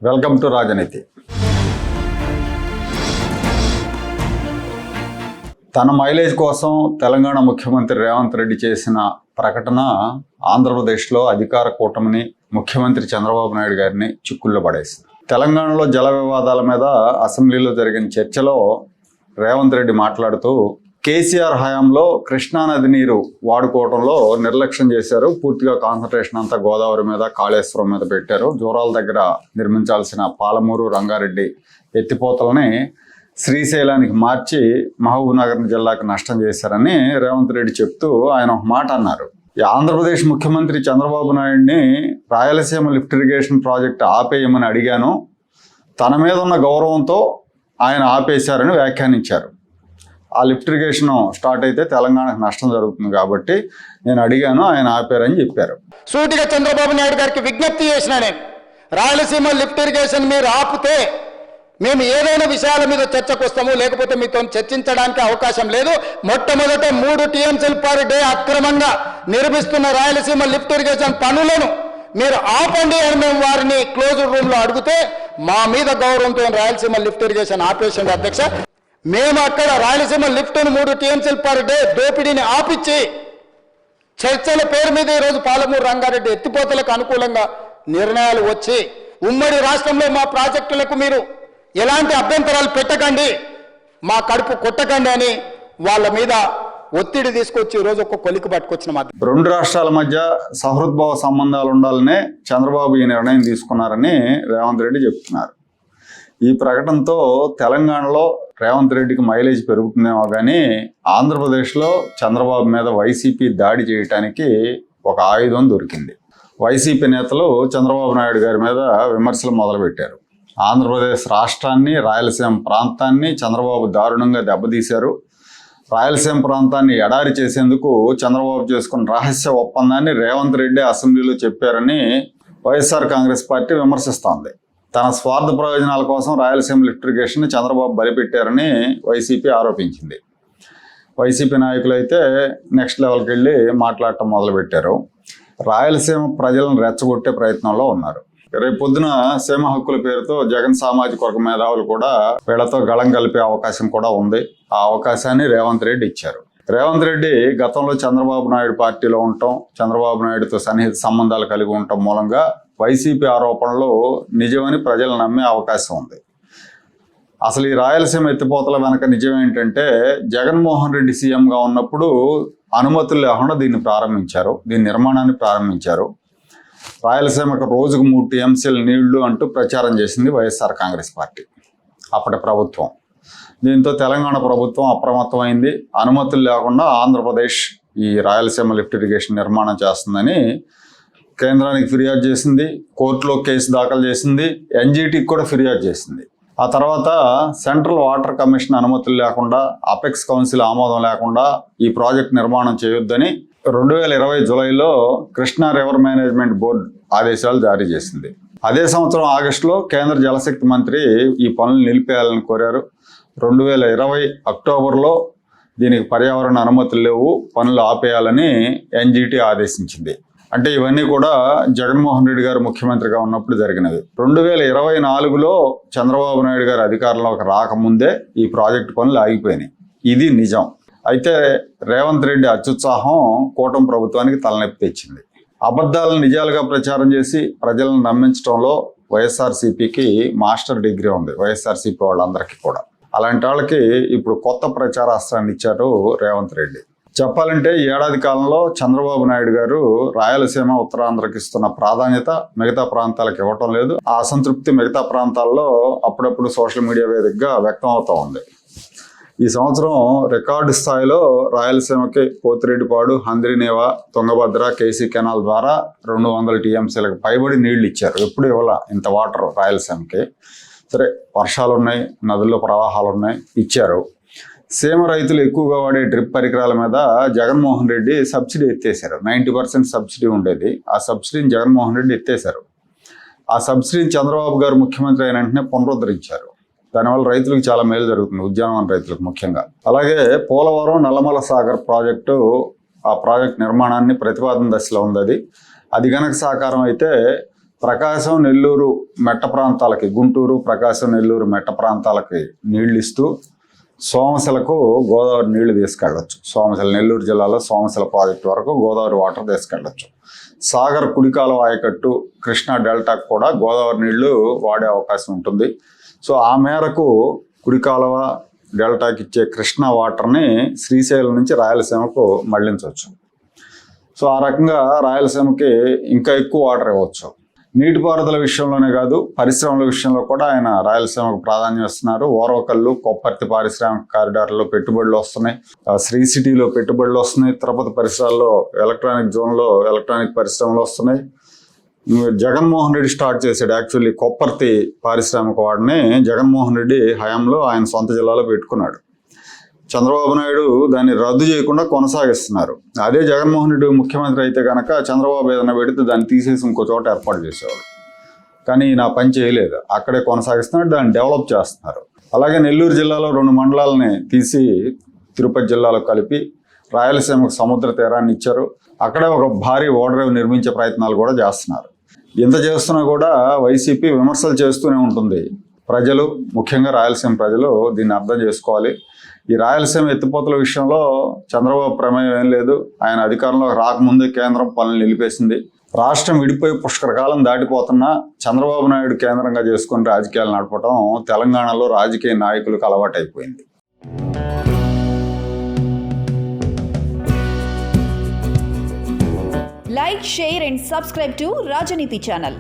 Welcome to రాజనీతి. తన mileage కోసం తెలంగాణ ముఖ్యమంత్రి రేవంత్ రెడ్డి చేసిన ప్రకటన ఆంధ్రప్రదేశ్లో అధికార కూటమిని, ముఖ్యమంత్రి చంద్రబాబు నాయుడు గారిని చిక్కుల్లో పడేసింది. తెలంగాణలో జల వివాదాల మీద అసెంబ్లీలో జరిగిన చర్చలో రేవంత్ రెడ్డి మాట్లాడుతూ కేసీఆర్ హయాంలో కృష్ణానది నీరు వాడుకోవడంలో నిర్లక్ష్యం చేశారు. పూర్తిగా కాన్సన్ట్రేషన్ అంతా గోదావరి మీద, కాళేశ్వరం మీద పెట్టారు. జోరాల దగ్గర నిర్మించాల్సిన పాలమూరు, రంగారెడ్డి ఎత్తిపోతలని శ్రీశైలానికి మార్చి మహబూబ్నగర్ జిల్లాకు నష్టం చేశారని రేవంత్ రెడ్డి చెప్తూ ఆయన ఒక మాట అన్నారు. ఆంధ్రప్రదేశ్ ముఖ్యమంత్రి చంద్రబాబు నాయుడిని రాయలసీమ లిఫ్ట్ ఇరిగేషన్ ప్రాజెక్టు ఆపేయమని అడిగాను. తన మీద ఉన్న గౌరవంతో ఆయన ఆపేశారని వ్యాఖ్యానించారు. ఆ లిఫ్ట్ ఇరిగేషన్ స్టార్ట్ అయితే తెలంగాణకు నష్టం జరుగుతుంది కాబట్టి నేను అడిగాను, ఆయన ఆపారని చెప్పారు. సూటిగా చంద్రబాబు నాయుడు గారికి విజ్ఞప్తి చేసిన నేను, రాయలసీమ లిఫ్ట్ ఇరిగేషన్ మీరు ఆపితే మేము ఏదైనా విషయాల మీద చర్చకు వస్తాము, లేకపోతే మీతో చర్చించడానికి అవకాశం లేదు. మొట్టమొదట 3 TMCలు పర్ డే అక్రమంగా నిర్మిస్తున్న రాయలసీమ లిఫ్ట్ ఇరిగేషన్ పనులను మీరు ఆపండి అని మేము వారిని క్లోజ్డ్ రూమ్లో అడిగితే మా మీద గౌరవంతో రాయలసీమ లిఫ్ట్ ఇరిగేషన్ ఆపేసింది అధ్యక్ష. మేము అక్కడ రాయలసీమ లిఫ్ట్ను 3 TMCలు పర్ డే దోపిడీని ఆపిచ్చి చర్చల పేరు మీద ఈరోజు పాలమూరు, రంగారెడ్డి ఎత్తిపోతలకు అనుకూలంగా నిర్ణయాలు వచ్చి ఉమ్మడి రాష్ట్రంలో మా ప్రాజెక్టులకు మీరు ఎలాంటి అభ్యంతరాలు పెట్టకండి, మా కడుపు కొట్టకండి అని వాళ్ళ మీద ఒత్తిడి తీసుకొచ్చి ఈరోజు ఒక కొలికి పట్టుకొచ్చిన మాట. 2 రాష్ట్రాల మధ్య సహృద్భావ సంబంధాలు ఉండాలనే చంద్రబాబు ఈ నిర్ణయం తీసుకున్నారని రేవంత్ రెడ్డి చెప్తున్నారు. ఈ ప్రకటనతో తెలంగాణలో రేవంత్ రెడ్డికి మైలేజ్ పెరుగుతుందేమో కానీ ఆంధ్రప్రదేశ్లో చంద్రబాబు మీద వైసీపీ దాడి చేయడానికి ఒక ఆయుధం దొరికింది. వైసీపీ నేతలు చంద్రబాబు నాయుడు గారి మీద విమర్శలు మొదలుపెట్టారు. ఆంధ్రప్రదేశ్ రాష్ట్రాన్ని, రాయలసీమ ప్రాంతాన్ని చంద్రబాబు దారుణంగా దెబ్బతీశారు. రాయలసీమ ప్రాంతాన్ని ఎడారి చేసేందుకు చంద్రబాబు చేసుకున్న రహస్య ఒప్పందాన్ని రేవంత్ రెడ్డి అసెంబ్లీలో చెప్పారని వైఎస్ఆర్ కాంగ్రెస్ పార్టీ విమర్శిస్తోంది. తన స్వార్థ ప్రయోజనాల కోసం రాయలసీమ లిఫ్ట్ ఇరిగేషన్ చంద్రబాబు బలిపెట్టారని వైసీపీ ఆరోపించింది. వైసీపీ నాయకులు అయితే నెక్స్ట్ లెవెల్కి వెళ్ళి మాట్లాడటం మొదలుపెట్టారు. రాయలసీమ ప్రజలను రెచ్చగొట్టే ప్రయత్నంలో ఉన్నారు. రేపు పొద్దున సీమ హక్కుల పేరుతో జగన్ సామాజిక వర్గ మేధావులు కూడా వీళ్లతో గళం కలిపే అవకాశం కూడా ఉంది. ఆ అవకాశాన్ని రేవంత్ రెడ్డి ఇచ్చారు. రేవంత్ రెడ్డి గతంలో చంద్రబాబు నాయుడు పార్టీలో ఉండటం, చంద్రబాబు నాయుడుతో సన్నిహిత సంబంధాలు కలిగి ఉండటం మూలంగా వైసీపీ ఆరోపణలు నిజమని ప్రజలు నమ్మే అవకాశం ఉంది. అసలు ఈ రాయలసీమ ఎత్తిపోతల వెనక నిజం ఏంటంటే, జగన్మోహన్ రెడ్డి సీఎంగా ఉన్నప్పుడు అనుమతులు లేకుండా దీని నిర్మాణాన్ని ప్రారంభించారు. రాయలసీమకు రోజుకు 3 TMCల నీళ్లు అంటూ ప్రచారం చేసింది వైఎస్ఆర్ కాంగ్రెస్ పార్టీ, అప్పటి ప్రభుత్వం. దీంతో తెలంగాణ ప్రభుత్వం అప్రమత్తమైంది. అనుమతులు లేకుండా ఆంధ్రప్రదేశ్ ఈ రాయలసీమ లిఫ్ట్ ఇరిగేషన్ నిర్మాణం చేస్తుందని కేంద్రానికి ఫిర్యాదు చేసింది. కోర్టులో కేసు దాఖలు చేసింది. NGTకి కూడా ఫిర్యాదు చేసింది. ఆ తర్వాత సెంట్రల్ వాటర్ కమిషన్ అనుమతులు లేకుండా, అపెక్స్ కౌన్సిల్ ఆమోదం లేకుండా ఈ ప్రాజెక్ట్ నిర్మాణం చేయొద్దని 2020 జూలైలో కృష్ణా రివర్ మేనేజ్మెంట్ బోర్డు ఆదేశాలు జారీ చేసింది. అదే సంవత్సరం ఆగస్టులో కేంద్ర జలశక్తి మంత్రి ఈ పనులు నిలిపేయాలని కోరారు. 2020 అక్టోబర్లో దీనికి పర్యావరణ అనుమతులు లేవు, పనులు ఆపేయాలని NGT ఆదేశించింది. అంటే ఇవన్నీ కూడా జగన్మోహన్ రెడ్డి గారు ముఖ్యమంత్రిగా ఉన్నప్పుడు జరిగినవి. 2024లో చంద్రబాబు నాయుడు గారు అధికారంలోకి రాకముందే ఈ ప్రాజెక్టు పనులు ఆగిపోయినాయి. ఇది నిజం. అయితే రేవంత్ రెడ్డి అత్యుత్సాహం కూటమి ప్రభుత్వానికి తలనొప్పి తెచ్చింది. అబద్ధాలను నిజాలుగా ప్రచారం చేసి ప్రజలను నమ్మించడంలో వైఎస్ఆర్సీపీకి మాస్టర్ డిగ్రీ ఉంది, వైఎస్ఆర్సీపీ వాళ్ళందరికీ కూడా. అలాంటి వాళ్ళకి ఇప్పుడు కొత్త ప్రచారాస్త్రాన్ని ఇచ్చారు రేవంత్ రెడ్డి. చెప్పాలంటే ఈ ఏడాది కాలంలో చంద్రబాబు నాయుడు గారు రాయలసీమ, ఉత్తరాంధ్రకి ఇస్తున్న ప్రాధాన్యత మిగతా ప్రాంతాలకు ఇవ్వటం లేదు. ఆ అసంతృప్తి మిగతా ప్రాంతాల్లో అప్పుడప్పుడు సోషల్ మీడియా వేదికగా వ్యక్తం అవుతూ ఉంది. ఈ సంవత్సరం రికార్డు స్థాయిలో రాయలసీమకి పోతిరెడ్డిపాడు, హంద్రీనేవా, తుంగభద్ర, కేసీ కెనాల్ ద్వారా 200 TMCలకు పైబడి నీళ్లు ఇచ్చారు. ఎప్పుడు ఇవ్వాల ఇంత వాటర్ రాయలసీమకి. సరే, వర్షాలు ఉన్నాయి, నదుల్లో ప్రవాహాలు ఉన్నాయి, ఇచ్చారు. సీమ రైతులు ఎక్కువగా వాడే డ్రిప్ పరికరాల మీద జగన్మోహన్ రెడ్డి సబ్సిడీ ఎత్తేశారు. 90% సబ్సిడీ ఉండేది. ఆ సబ్సిడీని జగన్మోహన్ రెడ్డి ఎత్తేశారు. ఆ సబ్సిడీని చంద్రబాబు గారు ముఖ్యమంత్రి అయిన వెంటనే పునరుద్ధరించారు. దానివల్ల రైతులకు చాలా మేలు జరుగుతుంది, ఉద్యానవన రైతులకు ముఖ్యంగా. అలాగే పోలవరం, నల్లమల సాగర్ ప్రాజెక్టు, ఆ ప్రాజెక్ట్ నిర్మాణాన్ని ప్రతిపాదన దశలో ఉంది. అది కనుక సాకారం అయితే ప్రకాశం నెల్లూరు మెట్ట ప్రాంతాలకి, గుంటూరు ప్రకాశం నెల్లూరు మెట్ట ప్రాంతాలకి నీళ్లు ఇస్తూ సోమశిలకు గోదావరి నీళ్లు తీసుకెళ్ళచ్చు. సోమశిల, నెల్లూరు జిల్లాలో సోమశిల ప్రాజెక్టు వరకు గోదావరి వాటర్ తీసుకెళ్ళచ్చు. సాగర్ కుడికాలువ ఆయకట్టు, కృష్ణా డెల్టాకు కూడా గోదావరి నీళ్లు వాడే అవకాశం ఉంటుంది. సో ఆ మేరకు కుడికాలువ డెల్టాకి ఇచ్చే కృష్ణా వాటర్ని శ్రీశైలం నుంచి రాయలసీమకు మళ్లించవచ్చు. సో ఆ రకంగా రాయలసీమకి ఇంకా ఎక్కువ వాటర్ ఇవ్వచ్చు. నీటిపారుదల విషయంలోనే కాదు, పరిశ్రమల విషయంలో కూడా ఆయన రాయలసీమకు ప్రాధాన్యం ఇస్తున్నారు. ఓరవకల్లు, కొప్పర్తి పారిశ్రామిక కారిడార్లో పెట్టుబడులు వస్తున్నాయి. శ్రీ సిటీలో పెట్టుబడులు వస్తున్నాయి. తిరుపతి పరిసరాల్లో ఎలక్ట్రానిక్ జోన్లో ఎలక్ట్రానిక్ పరిశ్రమలు వస్తున్నాయి. జగన్మోహన్ రెడ్డి స్టార్ట్ చేశాడు యాక్చువల్లీ కొప్పర్తి పారిశ్రామిక వాడిని. జగన్మోహన్ రెడ్డి హయాంలో ఆయన సొంత జిల్లాలో పెట్టుకున్నాడు. చంద్రబాబు నాయుడు దాన్ని రద్దు చేయకుండా కొనసాగిస్తున్నారు. అదే జగన్మోహన్ రెడ్డి ముఖ్యమంత్రి అయితే కనుక చంద్రబాబు ఏదైనా పెడితే దాన్ని తీసేసి ఇంకో చోట ఏర్పాటు చేసేవాడు. కానీ నా పని చేయలేదు, అక్కడే కొనసాగిస్తున్నారు, దాన్ని డెవలప్ చేస్తున్నారు. అలాగే నెల్లూరు జిల్లాలో 2 మండలాలని తీసి తిరుపతి జిల్లాలో కలిపి రాయలసీమకు సముద్ర తీరాన్ని ఇచ్చారు. అక్కడే ఒక భారీ ఓడరేవు నిర్మించే ప్రయత్నాలు కూడా చేస్తున్నారు. ఇంత చేస్తున్నా కూడా వైసీపీ విమర్శలు చేస్తూనే ఉంటుంది. ప్రజలు, ముఖ్యంగా రాయలసీమ ప్రజలు దీన్ని అర్థం చేసుకోవాలి. ఈ రాయలసీమ ఎత్తిపోతల విషయంలో చంద్రబాబు ప్రమేయం ఏం లేదు. ఆయన అధికారంలో రాకముందే కేంద్రం పనులు నిలిపేసింది. రాష్ట్రం విడిపోయి పుష్కరకాలం దాటిపోతున్నా చంద్రబాబు నాయుడు కేంద్రంగా చేసుకుని రాజకీయాలు నడపడం తెలంగాణలో రాజకీయ నాయకులకు అలవాటైపోయింది. Like, share and subscribe to Rajaniti channel.